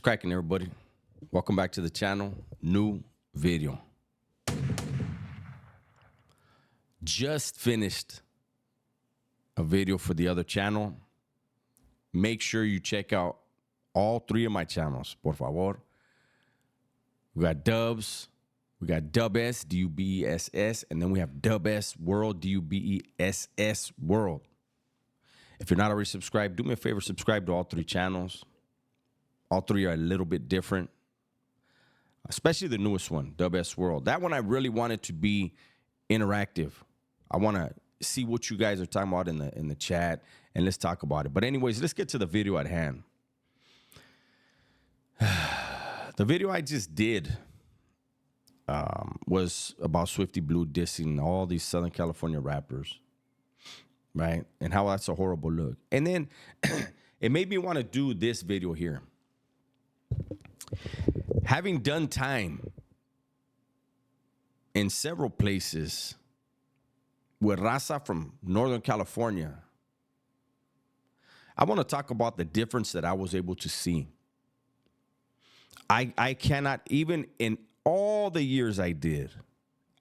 cracking, everybody? Welcome back to the channel. New video. Just finished a video for the other channel. Make sure you check out all three of my channels, por favor. We got Dubs, we got Dub S, D-U-B-E-S-S, and then we have Dub S World, D-U-B-E-S-S World. If you're not already subscribed, do me a favor, subscribe to all three channels. All three are a little bit different, especially the newest one, Dub S World. That one I really wanted to be interactive. I want to see what you guys are talking about in the chat, and let's talk about it. But anyways, let's get to the video at hand. The video I just did was about Swifty Blue dissing all these Southern California rappers, right? And how that's a horrible look. And then it made me want to do this video here. Having done time in several places with Raza from Northern California, I want to talk about the difference that I was able to see. I cannot, even in all the years I did,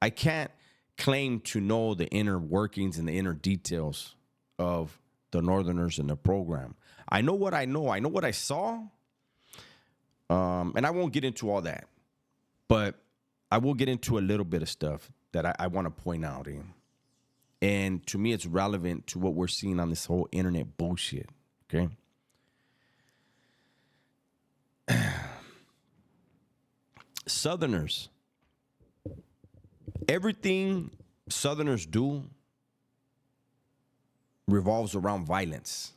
I can't claim to know the inner workings and the inner details of the Northerners in the program. I know what I know. I know what I saw. And I won't get into all that, but I will get into a little bit of stuff that I want to point out. And to me, it's relevant to what we're seeing on this whole internet bullshit, okay? Southerners, everything Southerners do revolves around violence.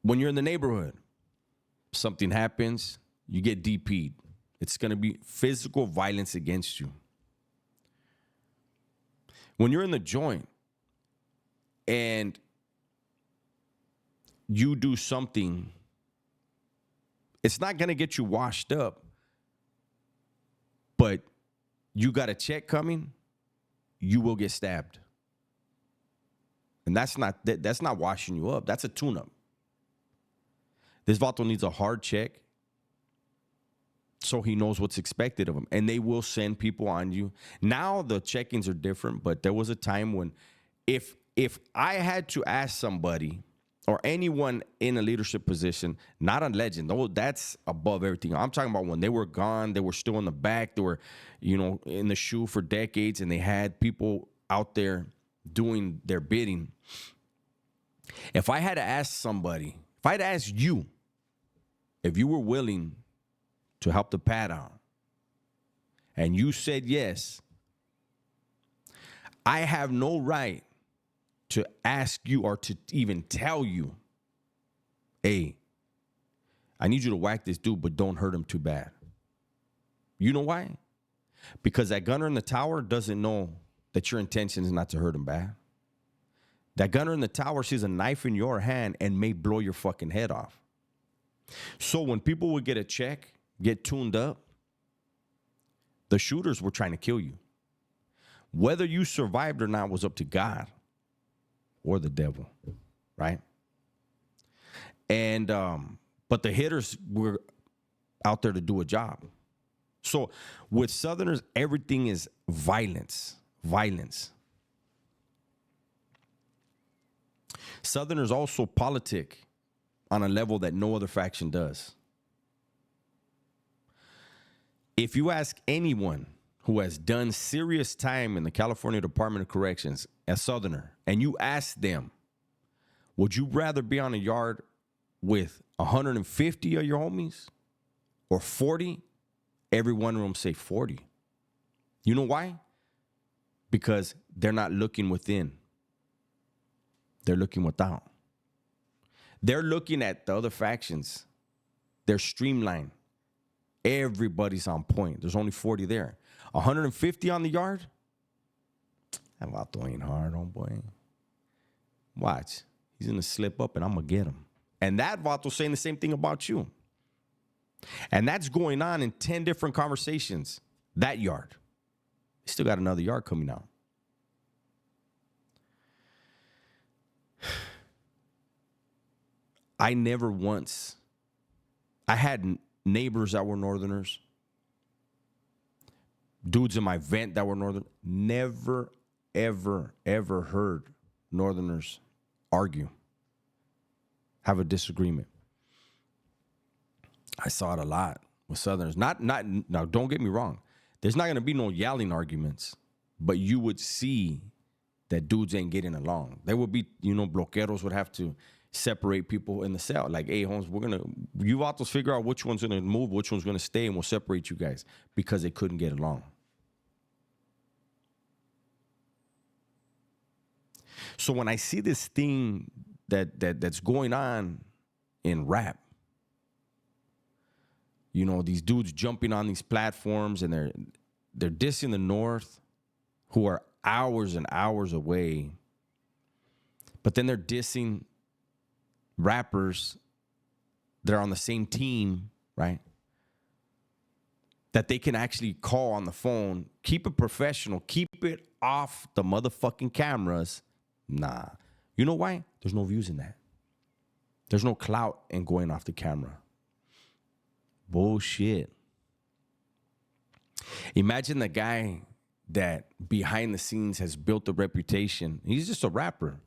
When you're in the neighborhood, something happens, you get DP'd. It's going to be physical violence against you. When you're in the joint and you do something, it's not going to get you washed up, but you got a check coming, you will get stabbed. And that's not washing you up. That's a tune-up. This vato needs a hard check so he knows what's expected of him. And they will send people on you. Now the check-ins are different, but there was a time when if I had to ask somebody or anyone in a leadership position, not a legend, oh, that's above everything. I'm talking about when they were gone, they were still in the back, they were, in the shoe for decades, and they had people out there doing their bidding. If I had to ask somebody, if I had to ask you, if you were willing to help the pad out, and you said yes, I have no right to ask you or to even tell you, hey, I need you to whack this dude, but don't hurt him too bad. You know why? Because that gunner in the tower doesn't know that your intention is not to hurt him bad. That gunner in the tower sees a knife in your hand and may blow your fucking head off. So when people would get a check, get tuned up, the shooters were trying to kill you. Whether you survived or not was up to God or the devil, right? And but the hitters were out there to do a job. So with Southerners, everything is violence. Southerners also politic on a level that no other faction does. If you ask anyone who has done serious time in the California Department of Corrections, a Southerner, and you ask them, would you rather be on a yard with 150 of your homies or 40? Every one of them say 40. You know why? Because they're not looking within. They're looking without. They're looking at the other factions. They're streamlined. Everybody's on point. There's only 40 there. 150 on the yard? That vato ain't hard, homeboy. Watch. He's going to slip up and I'm going to get him. And that vato's saying the same thing about you. And that's going on in 10 different conversations. That yard. Still got another yard coming out. I never once, I had neighbors that were Northerners, dudes in my vent that were Northern. Never, ever, ever heard Northerners argue, have a disagreement. I saw it a lot with Southerners. Not now, don't get me wrong. There's not going to be no yelling arguments, but you would see that dudes ain't getting along. There would be, bloqueros would have to separate people in the cell. Like, hey, Holmes, you vatos figure out which one's going to move, which one's going to stay, and we'll separate you guys because they couldn't get along. So when I see this thing that's going on in rap, these dudes jumping on these platforms and they're dissing the North, who are hours and hours away, but then they're dissing rappers that are on the same team, right? That they can actually call on the phone, keep it professional, keep it off the motherfucking cameras. Nah. You know why? There's no views in that. There's no clout in going off the camera. Bullshit. Imagine the guy that behind the scenes has built a reputation. He's just a rapper,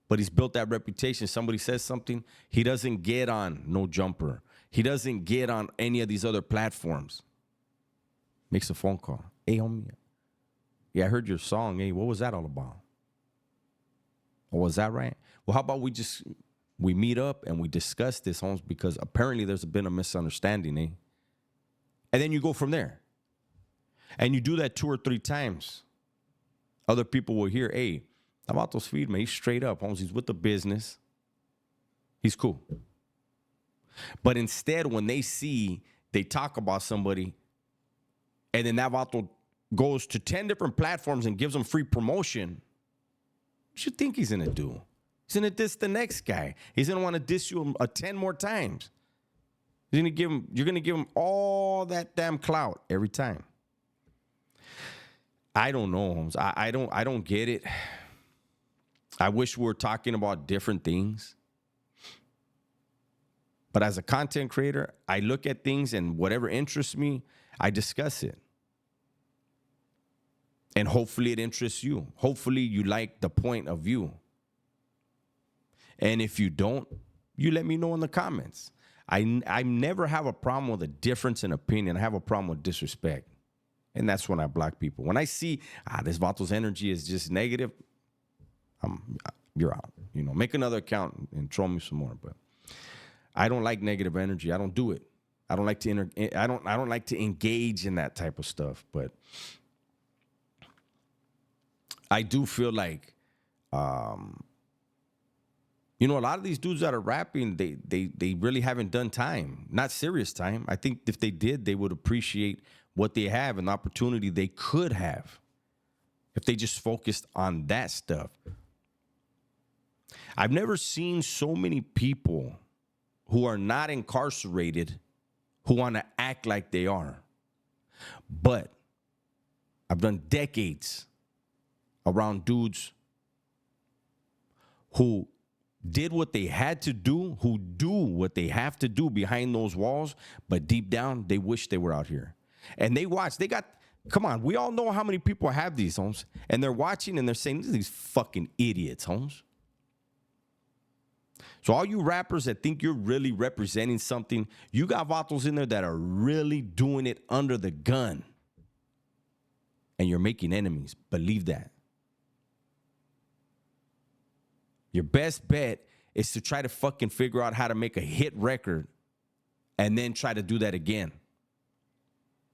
but he's built that reputation. Somebody says something, he doesn't get on No Jumper. He doesn't get on any of these other platforms. Makes a phone call. Hey, homie. Yeah, I heard your song. Hey, what was that all about? Oh, was that right? Well, how about we meet up and we discuss this, Holmes, because apparently there's been a misunderstanding, eh? And then you go from there. And you do that 2 or 3 times. Other people will hear, hey, how about those feed, man? He's straight up, Holmes. He's with the business. He's cool. But instead, when they talk about somebody, and then that vato goes to 10 different platforms and gives them free promotion, what you think he's going to do? He's going to diss the next guy. He's going to want to diss you 10 more times. You're going to give him all that damn clout every time. I don't know, Holmes. I don't get it. I wish we were talking about different things. But as a content creator, I look at things and whatever interests me, I discuss it. And hopefully it interests you. Hopefully you like the point of view. And if you don't, you let me know in the comments. I never have a problem with a difference in opinion. I have a problem with disrespect. And that's when I block people. When I see, this vato's energy is just negative, you're out. Make another account and troll me some more. But I don't like negative energy. I don't do it. I don't like to I don't like to engage in that type of stuff. But I do feel like, a lot of these dudes that are rapping, they really haven't done time, not serious time. I think if they did, they would appreciate what they have and the opportunity they could have if they just focused on that stuff. I've never seen so many people who are not incarcerated who want to act like they are. But I've done decades around dudes who did what they had to do, who do what they have to do behind those walls, but deep down, they wish they were out here. And come on, we all know how many people have these, Holmes, and they're watching and they're saying, these fucking idiots, Holmes. So all you rappers that think you're really representing something, you got vatos in there that are really doing it under the gun. And you're making enemies. Believe that. Your best bet is to try to fucking figure out how to make a hit record and then try to do that again.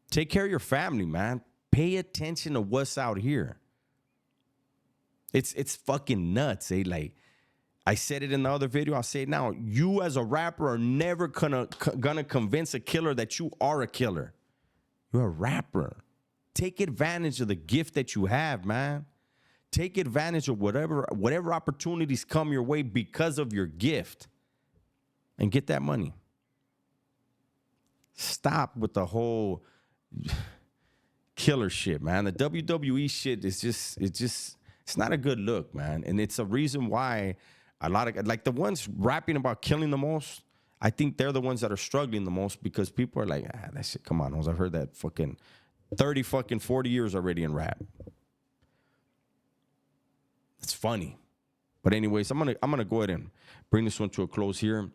Take care of your family, man. Pay attention to what's out here. It's fucking nuts, eh? Like, I said it in the other video. I'll say it now. You as a rapper are never gonna convince a killer that you are a killer. You're a rapper. Take advantage of the gift that you have, man. Take advantage of whatever opportunities come your way because of your gift and get that money. Stop with the whole killer shit, man. The WWE shit is it's not a good look, man. And it's a reason why A lot of like the ones rapping about killing the most. I think they're the ones that are struggling the most because people are like, that shit. Come on, I've heard that fucking 30 fucking 40 years already in rap. It's funny. But anyways, I'm gonna go ahead and bring this one to a close here.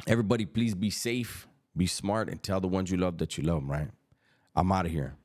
Everybody, please be safe, be smart, and tell the ones you love that you love them, right? I'm out of here.